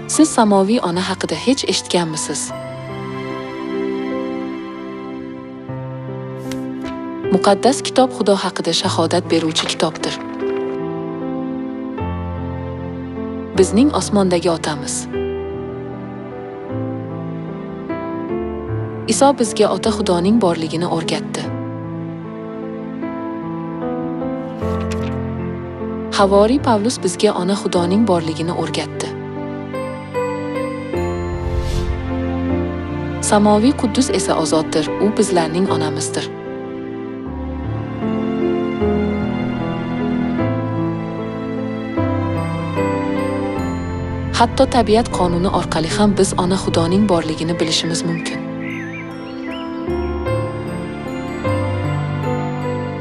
Siz samoviy ona haqida hech eshitganmisiz? Muqaddas kitob Xudo haqida shahodat beruvchi kitobdir. Bizning osmondagi otamiz. Iso bizga ota Xudoning borligini o'rgatdi. Havoriy Pavlus bizga ona Xudoning borligini o'rgatdi. Samoviy Quddus esa ozoddir, u bizlarning onamizdir. Hatto tabiat qonuni orqali ham biz ona Xudoning borligini bilishimiz mumkin.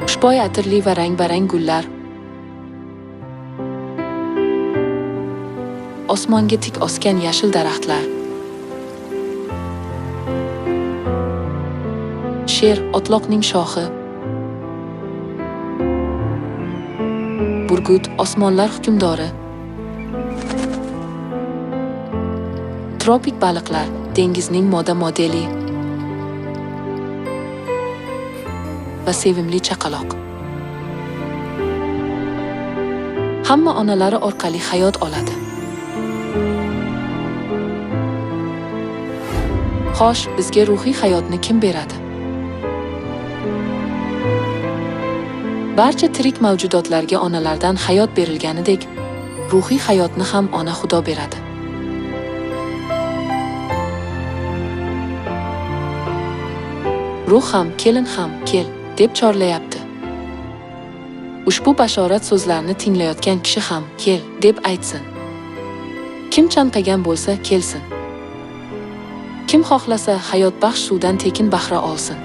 Xushbo'y atirli va rang-barang gullar, osmonga tik osgan yashil daraxtlar, sher otloqning shoxi, burgut osmonlar hukmdori, tropik baliqlar, dengizning moda modeli va sevimli chaqaloq. Hamma onalari orqali hayot oladi. Xo'sh, bizga ruhiy hayotni kim beradi? Barcha tirik mavjudotlarga onalardan hayot berilganidek, ruhiy hayotni ham ona Xudo beradi. Ruh ham, kelin ham, kel, deb chorlayapti. Ushbu bashorat so'zlarini tinglayotgan kishi ham kel deb aytsin. Kim chanqagan bo'lsa kelsin. Kim xohlasa hayotbaxsh suvdan tekin bahra olsin.